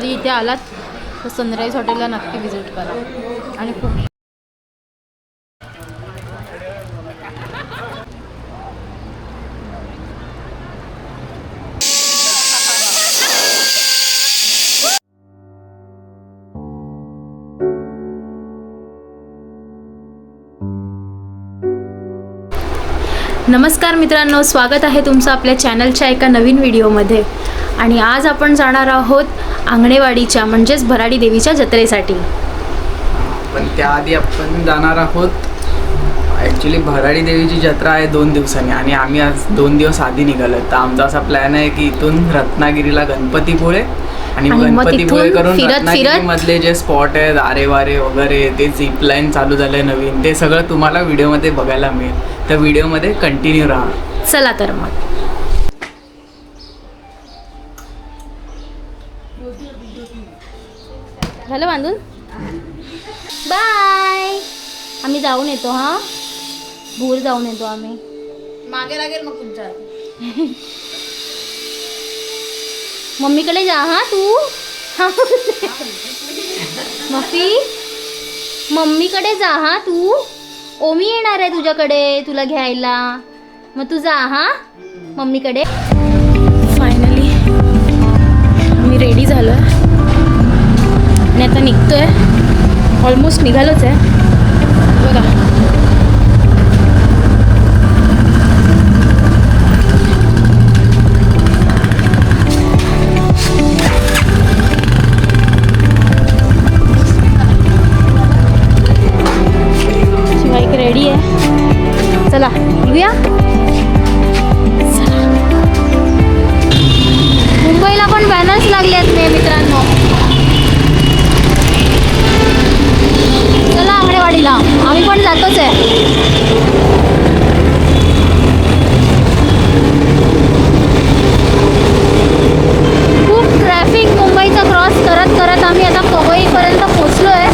कधी इथे आलात तर सनराईज हॉटेलला नक्की विजिट करा. आणि खूप नमस्कार मित्रांनो, स्वागत आहे तुमचं आपल्या चॅनलच्या एका नवीन व्हिडिओमध्ये. आणि आज आपण जाणार आहोत आंगणेवाडीच्या म्हणजेच भराडी देवीच्या जत्रेसाठी. पण त्याआधी आपण जाणार आहोत, ॲक्च्युली भराडी देवीची जत्रा आहे 2 दिवसांनी आणि आम्ही आज 2 दिवस आधी निघालो. तर आमचा असा प्लॅन आहे की इथून रत्नागिरीला गणपतीपुळे आणि गणपतीपुळे करून रत्नागिरीमधले जे स्पॉट आहेत आरेवारे वगैरे, ते झिप लाईन चालू झालं नवीन, ते सगळं तुम्हाला व्हिडिओमध्ये बघायला मिळेल. तर व्हिडिओमध्ये कंटिन्यू राहा. चला तर मग. झालं बांधून? बाय. आम्ही जाऊन येतो. हां, भूर जाऊन येतो आम्ही. मागे लागेल मग तुमच्या. मम्मीकडे जा. हां तू मफी, मम्मीकडे जा. हां तू. ओमी येणार आहे तुझ्याकडे तुला घ्यायला, मग तू जा. हां मम्मीकडे. फायनली मी रेडी झालो आहे आणि आता निघतोय. ऑलमोस्ट निघालोच आहे बघा. शिवाईक रेडी आहे. चला निघूया. मुंबईला पण बॅनर्स लागले आहेत नाही मित्रांनो. चला आंगणेवाडीला, आम्ही पण जातोच आहे. खूप ट्रॅफिक मुंबईचा क्रॉस करत करत आम्ही आता पवईपर्यंत पोचलो आहे.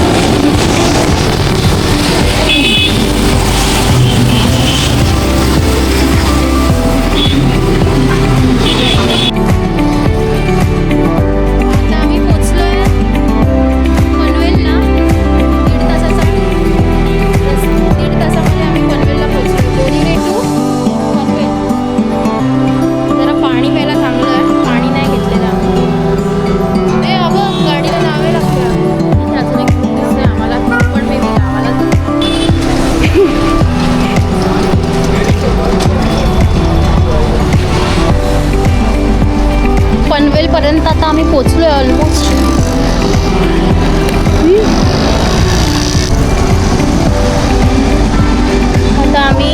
पनवेलपर्यंत आता आम्ही पोचलो आहे ऑलमोस्ट. आता आम्ही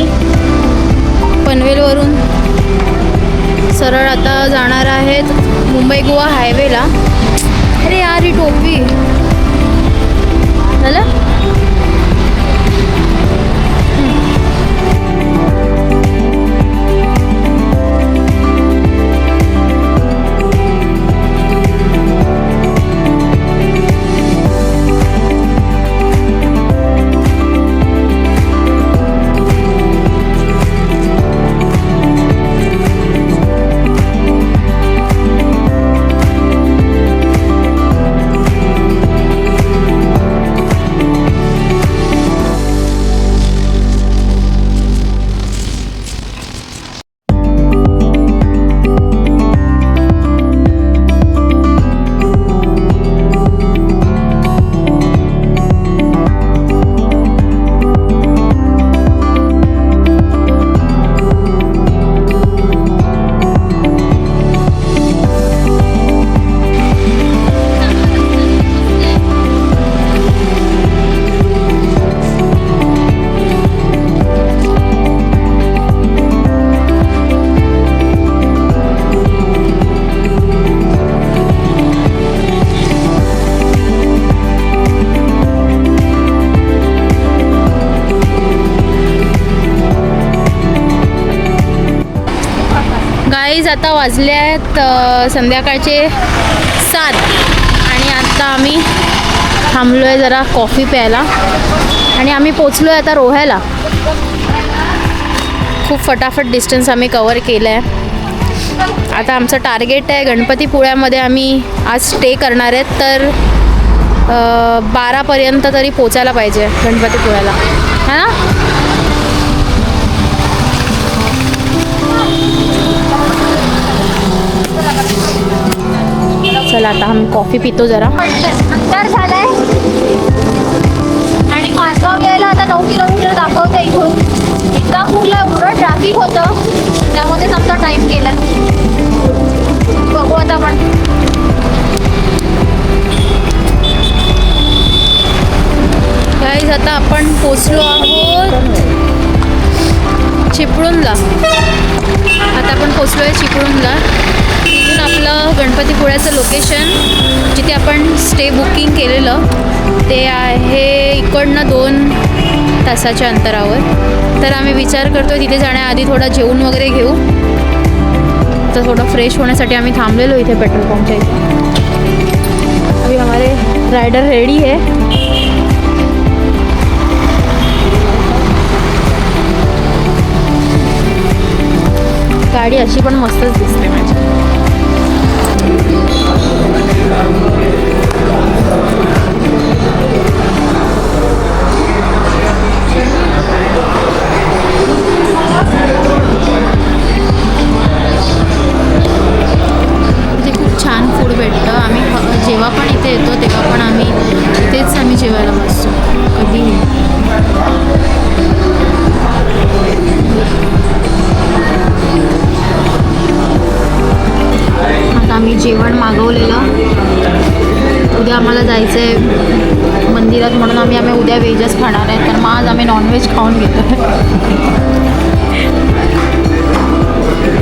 पनवेलवरून सरळ आता जाणार आहेत मुंबई गोवा हायवेला. अरे यार ही टोपी झालं. गाईज आता वाजले आहेत संध्याकाळचे 7 आणि आता आम्ही थांबलो आहे जरा कॉफी प्यायला आणि आम्ही पोचलो आहे आता रोह्याला. खूप फटाफट डिस्टन्स आम्ही कवर केलं आहे. आता आमचं टार्गेट आहे गणपतीपुळ्यामध्ये आम्ही आज स्टे करणार आहेत, तर 12पर्यंत तरी पोचायला पाहिजे गणपतीपुळ्याला, है ना? चला आता आम्ही कॉफी पितो जरा. अंतर झालाय आणि मासगाव यायला आता 9 किलोमीटर दाखवतं इथून. इंदापूरला एवढं ट्रॅफिक होतं, त्यामध्येच आमचा टाईम गेला. बघू आता आपण. गाईज आता आपण पोचलो आहोत चिपळूणला. आता आपण पोचलो आहे चिपळूणला. तिथून आपलं गणपतीपुळ्याचं लोकेशन जिथे आपण स्टे बुकिंग केलेलं ते आहे इकडनं 2 तासाच्या अंतरावर. तर आम्ही विचार करतो तिथे जाण्याआधी थोडं जेवण वगैरे घेऊ. तर थोडं फ्रेश होण्यासाठी आम्ही थांबलेलो इथे पेट्रोल पंपच्या इथे. अभी हमारे राइडर रेडी है. गाडी अशी पण मस्तच दिसते माझी. इथे खूप छान फूड भेटतं. आम्ही जेव्हा पण इथे येतो तेव्हा पण आम्ही इथेच आम्ही जेवायला बसतो कधीही. आता आम्ही जेवण मागवलेलं. उद्या आम्हाला जायचं आहे मंदिरात म्हणून आम्ही उद्या व्हेजच खाणार आहे. तर मग आज आम्ही नॉनव्हेज खाऊन घेतो.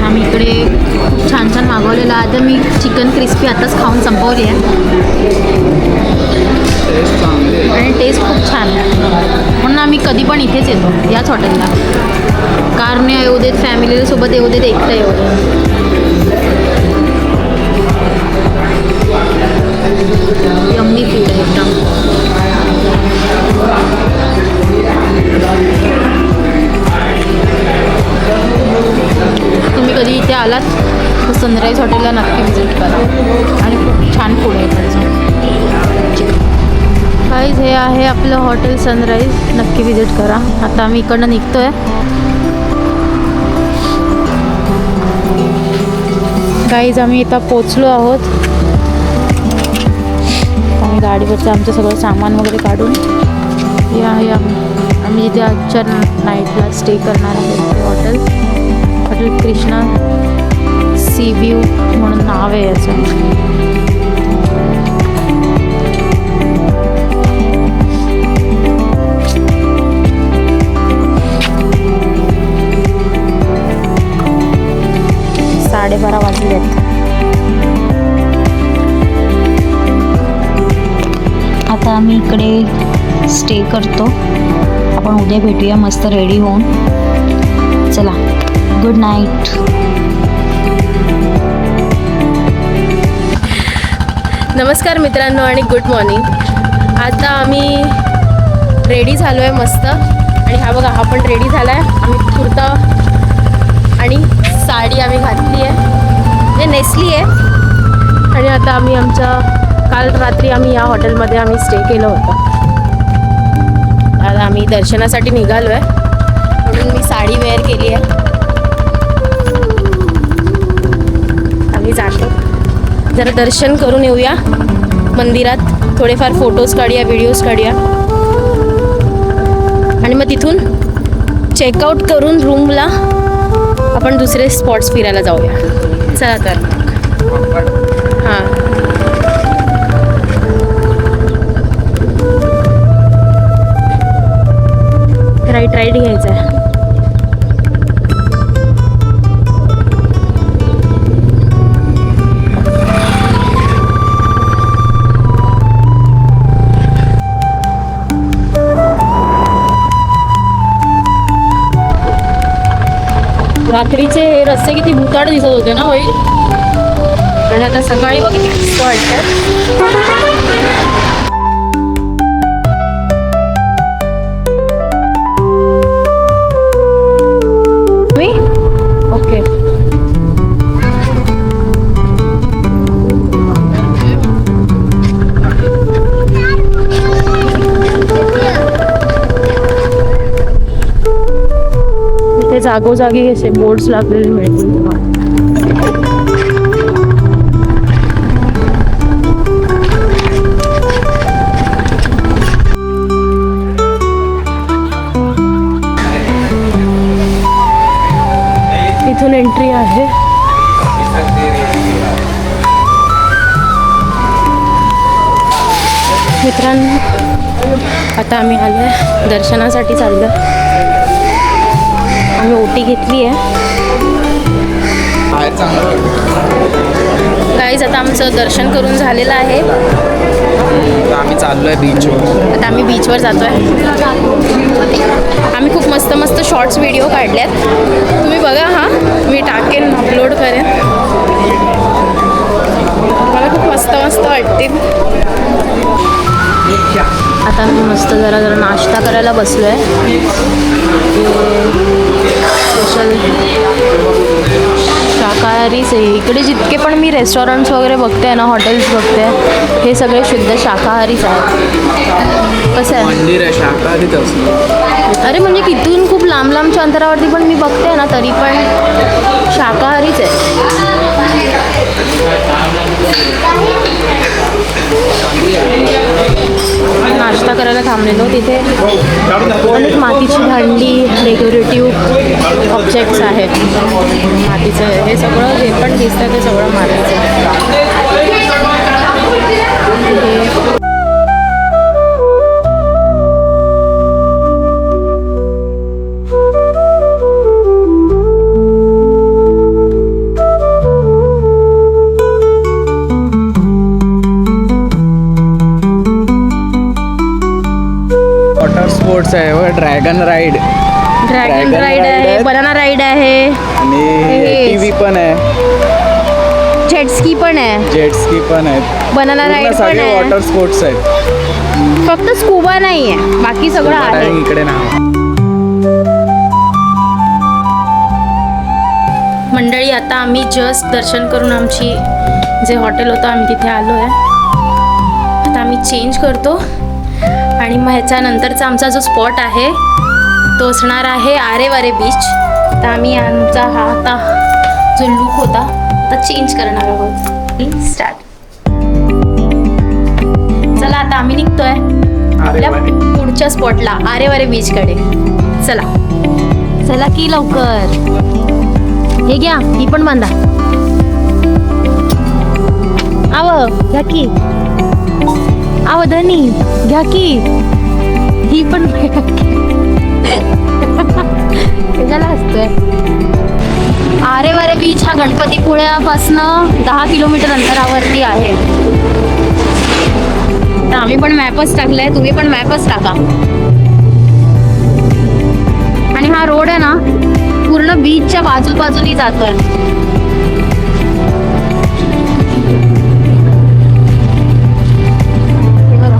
आम्ही इकडे खूप छान छान मागवलेलं. आता मी चिकन क्रिस्पी आताच खाऊन संपवली आहे आणि टेस्ट खूप छान आहे. म्हणून आम्ही कधी पण इथेच येतो याच हॉटेलला. कारने येऊ देत, फॅमिलीसोबत येऊ देत, एकटं येऊ देत. यम्मी फूड आहे एकदम. तुम्ही कधी इथे आलात तर सनराईज हॉटेलला नक्की विजिट करा आणि खूप छान फूड आहे त्याचं. गाईज हे आहे आपलं हॉटेल सनराईज, नक्की विजिट करा. आता आम्ही इकडनं निघतो आहे. गाईज आम्ही इथं पोचलो आहोत. आम्ही गाडीवरचं आमचं सगळं सामान वगैरे काढून हे आहे आम्ही जिथे आजच्या नाईटला स्टे करणार आहोत. हॉटेल कृष्णा सी व्ह्यू म्हणून नाव आहे याचं. साडेबारा वाजलेत. आता आम्ही इकडे स्टे करतो. आपण उद्या भेटूया मस्त रेडी होऊन. चला, गुड नाईट. नमस्कार मित्रांनो आणि गुड मॉर्निंग. आता आम्ही रेडी झालो आहे मस्त. आणि हा बघा, हा पण रेडी झाला आहे. आम्ही कुर्ता आणि साडी आम्ही घातली आहे, म्हणजे नेसली आहे. आणि आता आम्ही काल रात्री आम्ही या हॉटेलमध्ये आम्ही स्टे केलं होतं. आता आम्ही दर्शनासाठी निघालो आहे म्हणून मी साडी वेअर केली आहे. आम्ही जातो, जरा दर्शन करून येऊया मंदिरात. थोडेफार फोटोज काढूया, व्हिडिओज काढूया आणि मग तिथून चेकआउट करून रूमला आपण दुसरे स्पॉट्स फिरायला जाऊया. चला तर. हां, राईट घ्यायचा आहे. रात्रीचे हे रस्ते किती भुताड दिसत होते ना होईल. आणि आता सकाळी बघितलं वाटतं. ओके, जागोजागी असे बोर्ड्स लागलेले मिळतील तुम्हाला. इथून एंट्री आहे. मित्रांनो आता आम्ही आलो आहे दर्शनासाठी चाललो. आम्ही ओटी घेतली आहे. बाहेर चांगलं गाईज आता आमचं दर्शन करून झालेलं आहे. तर आम्ही चाललोय बीचवर. आता आम्ही बीचवर जातो आहे. आम्ही खूप मस्त मस्त शॉर्ट्स व्हिडिओ काढल्यात. तुम्ही बघा हां, मी टाकेन, अपलोड करेन. मला खूप मस्त मस्त वाटतील. आता मी मस्त जरा नाश्ता करायला बसलो आहे. स्पेशल शाकाहारीच आहे. इकडे जितके पण मी रेस्टॉरंट्स वगैरे बघते ना, हॉटेल्स बघते, हे सगळे शुद्ध शाकाहारीच आहेत. कसं आहे? मंदिर आहे शाकाहारीच असतं. अरे म्हणजे तिथून खूप लांब लांबच्या अंतरावरती पण मी बघते ना, तरी पण शाकाहारीच आहे. नाश्ता करायला थांबलेलो. तिथे अनेक मातीची भांडी, डेकोरेटिव्ह ऑब्जेक्ट्स आहेत. मातीचं हे सगळं जे पण दिसतं ते सगळं मातीचं आहे. वॉटर स्पोर्ट्स आहे व ड्रॅगन राईड ड्रॅगन राईड आहे, बनाना राईड आहे, आणि हे- टीव्ही पण आहे, जेटस्की पण आहे, जेट स्की पण आहेत, बनाना पूर्ण राईड पण सगळे आहे. वॉटर स्पोर्ट्स आहेत. फक्त स्कुबा नाही आहे, बाकी सगळं आहे. डायरेक्ट इकडे ना. मंडळी आता आम्ही जस्ट दर्शन करून आमची जे हॉटेल होतं आम्ही तिथे आलो आहे. आता आम्ही चेंज करतो आणि मग ह्याच्यानंतरचा आमचा जो स्पॉट आहे तो असणार आहे आरेवारे बीच. तर आम्ही आमचा हा आता जो लुक होता आता चेंज करणार आहोत. स्टार्ट. चला आता आम्ही निघतोय आपल्या आरेवारे. पुढच्या स्पॉटला, आरेवारे बीचकडे. चला चला की लवकर. हे घ्या, ही पण बांधा. आव घ्या की, आव धनी घ्या की, ही पण त्याला हसतोय. आरेवारे बीच हा गणपतीपुळ्यापासनं 10 किलोमीटर अंतरावरती आहे. तर आम्ही पण मॅपच टाकलाय, तुम्ही पण मॅपच टाका. आणि हा रोड आहे ना पूर्ण बीचच्या बाजूबाजूनी जातोय. हे बघा.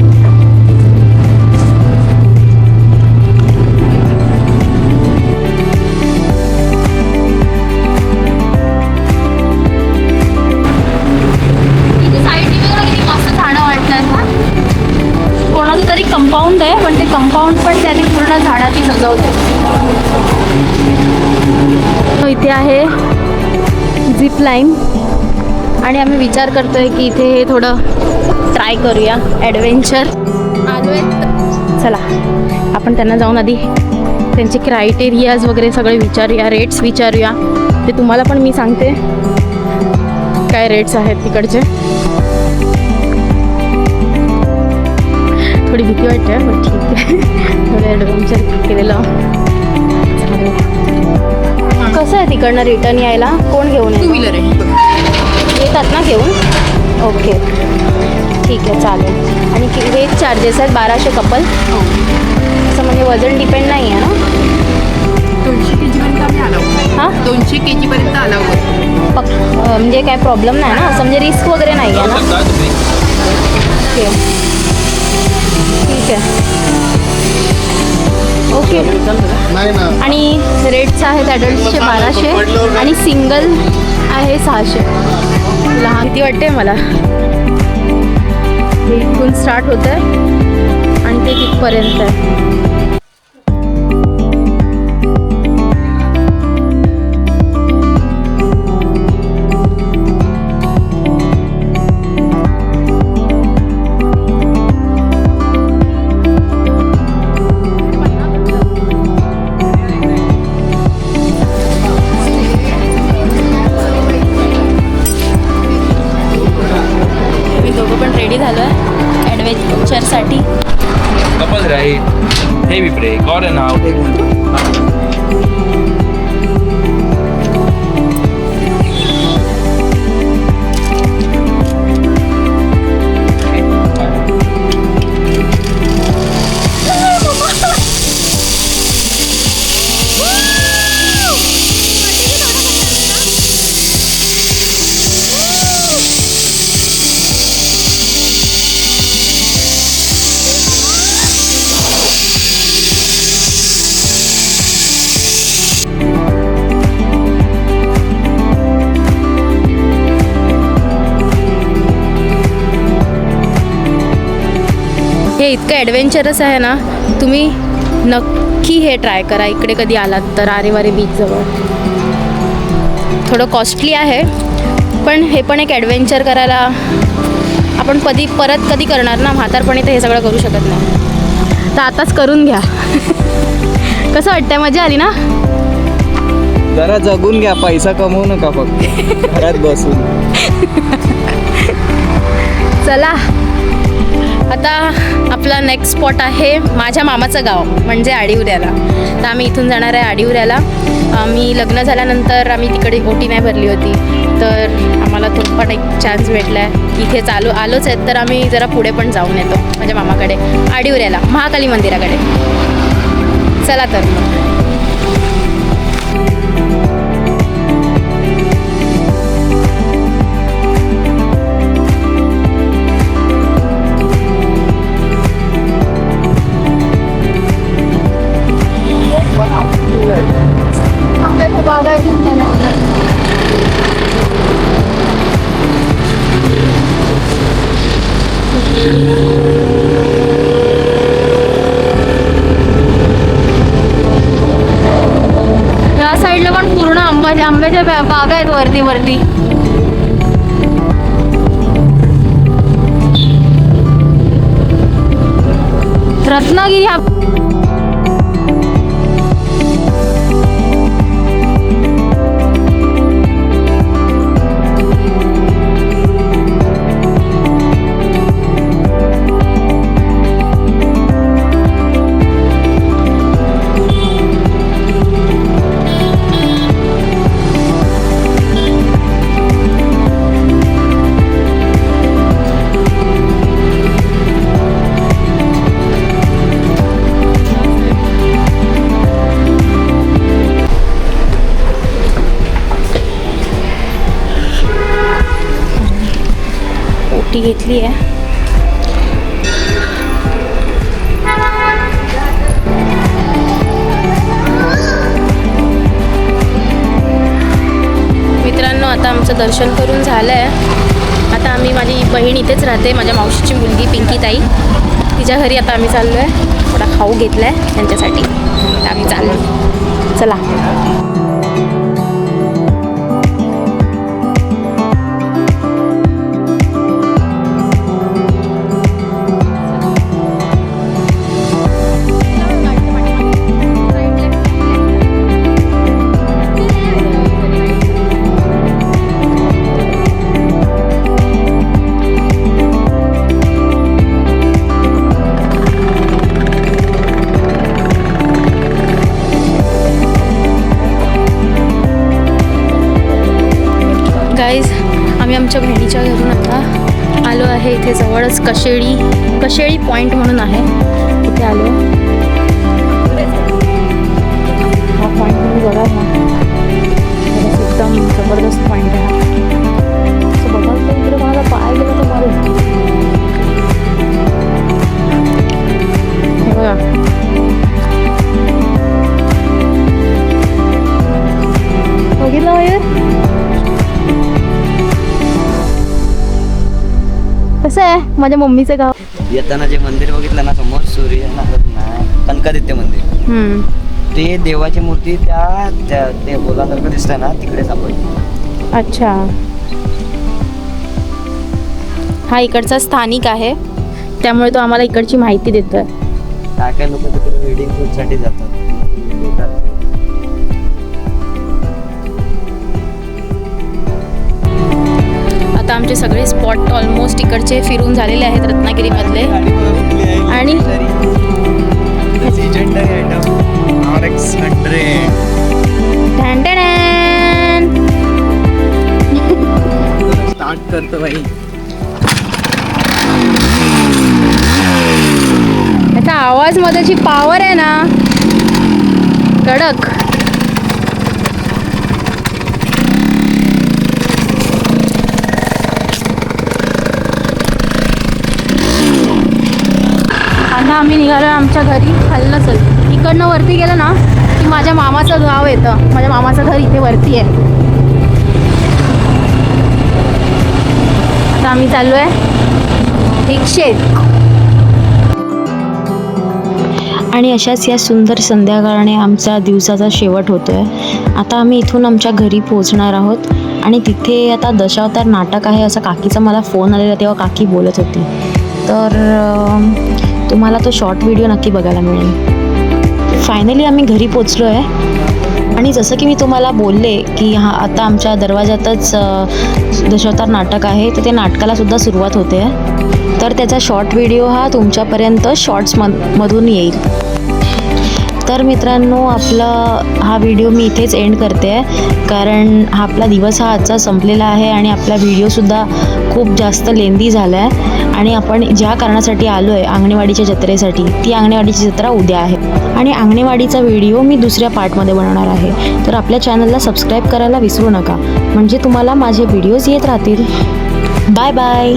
इथे साईडनी बघा किती मस्त झाडं वाटतात ना. कोणाचं तरी कंपाऊंड आहे, पण ते कंपाऊंड पण त्याने पूर्ण झाडाची सजवते. इथे आहे झिप लाईन आणि आम्ही विचार करतोय की इथे हे थोडं ट्राय करूया, ॲडव्हेंचर. आलोय चला आपण त्यांना जाऊन आधी त्यांचे क्रायटेरियाज वगैरे सगळे विचारूया, रेट्स विचारूया. ते तुम्हाला पण मी सांगते काय रेट्स आहेत तिकडचे. थोडी भीती वाटते पण ठीक आहे. थोडं ॲडव्हेंचर केलेलं. कसं आहे तिकडनं रिटर्न यायला? कोण घेऊन टू व्हीलर आहे. येतात ना घेऊन? ओके ठीक आहे चालेल. आणि हे चार्जेस आहेत 1200 कपल. असं म्हणजे वजन डिपेंड नाही आहे ना? 200 kg पर्यंत आम्ही आलो. हां 200 kg पर्यंत आला म्हणजे काय प्रॉब्लेम नाही ना? असं म्हणजे रिस्क वगैरे नाही आहे ना? ओके ठीक आहे. ओके. आणि रेट्स आहेत ॲडल्टचे 1200 आणि सिंगल आहे 600. लहान किती वाटते मला. हे इथून स्टार्ट होतं आहे आणि ते तिथपर्यंत आहे. break or an out. एक मिनिट. हे इतकं ॲडव्हेंचरस आहे ना, तुम्ही नक्की हे ट्राय करा इकडे कधी आलात तर. आरेवारे बीचजवळ थोडं कॉस्टली आहे, पण हे पण एक ॲडव्हेंचर करायला आपण परत कधी करणार ना, म्हातारपणी तर हे सगळं करू शकत नाही, तर आताच करून घ्या. कसं वाटतंय, मजा आली ना? जरा जगून घ्या, पैसा कमवू नका फक्त घरात बसून. चला आता आपला नेक्स्ट स्पॉट आहे माझ्या मामाचं गाव म्हणजे आडिवऱ्याला. तर आम्ही इथून जाणार आहे आडिवऱ्याला. आम्ही लग्न झाल्यानंतर आम्ही तिकडे ओटी नाही भरली होती, तर आम्हाला तो पण एक चान्स भेटला आहे. इथे आलोच आहेत तर आम्ही जरा पुढे पण जाऊन येतो माझ्या मामाकडे आडिवऱ्याला, महाकाली मंदिराकडे. चला तर मग. या साईडला पण पूर्ण आंब्याच्या बागा आहेत वरती. रत्नागिरी हा ओटी घेतली आहे. मित्रांनो, आता आमचं दर्शन करून झालं आहे. आता आम्ही, माझी बहीण इथेच राहते, माझ्या मावशीची मुलगी पिंकी ताई, तिच्या घरी आता आम्ही चाललो आहे. थोडा खाऊ घेतला आहे त्यांच्यासाठी, आम्ही चाललो. चला. गाईज, आम्ही आमच्या बहिणीच्या घरून आता आलो आहे. इथे जवळच कशेळी पॉईंट म्हणून आहे, तिथे आलो. हा पॉईंट तुम्ही बघा ना, एकदम जबरदस्त पॉईंट आहे हा. असं बघाल तर इकडे कोणाला पाय गेला तर बरं. हे बघा, बघितलं मयूर कसं आहे माझ्या मम्मीचं गाव. येताना जे मंदिर बघितलं ना समोर, सूर्य कनकादित्य मंदिर, ते देवाची मूर्ती त्या ते बोलासारखं दिसतंय ना, तिकडे सापडली. अच्छा, हा इकडचा स्थानिक आहे, त्यामुळे तो आम्हाला इकडची माहिती देतोय. काय लोक तिकडे वेडिंग शूटसाठी जातात. आता आमचे सगळे स्पॉट ऑलमोस्ट इकडचे फिरून झालेले आहेत रत्नागिरीमधले. आणि लेजेंडरी आयटम RX-100. स्टार्ट करतो भाई. त्याचा आवाज मध्ये जी पॉवर आहे ना, कडक. आता आम्ही निघालो आमच्या घरी. खाल्लं चल इकडनं वरती गेलं ना की माझ्या मामाचं गाव येतं. माझ्या मामाचं घर इथे वरती आहे. आता आम्ही चाललो आहे रिक्षेत. आणि अशाच या सुंदर संध्याकाळने आमचा दिवसाचा शेवट होतो आहे. आता आम्ही इथून आमच्या घरी पोहोचणार आहोत. आणि तिथे आता दशावतार नाटक आहे असा काकीचा मला फोन आलेला, तेव्हा काकी बोलत होती. तर तुम्हाला तो शॉर्ट व्हिडिओ नक्की बघायला मिळेल. फायनली आम्ही घरी पोचलो आहे. आणि जसं की मी तुम्हाला बोलले की आता आमच्या दरवाजातच दशावतार नाटक आहे, तर ते नाटकालासुद्धा सुरुवात होते आहे. तर त्याचा शॉर्ट व्हिडिओ हा तुमच्यापर्यंत शॉर्ट्समधून येईल. तर मित्रांनो, हा व्हिडिओ मी इथेच एंड करते आहे, कारण आपला दिवस हा आजचा संपलेला आहे आणि आपला व्हिडिओसुद्धा खूप जास्त लेंदी झाला आहे. आणि आपण ज्या कारणासाठी आलो आहे आंगणेवाडीच्या जत्रेसाठी, ती आंगणेवाडीची जत्रा उद्या आहे. आणि आंगणेवाडीचा व्हिडिओ मी दुसऱ्या पार्टमध्ये बनवणार आहे. तर आपल्या चॅनलला सबस्क्राईब करायला विसरू नका, म्हणजे तुम्हाला माझे व्हिडिओज येत राहतील. Bye bye.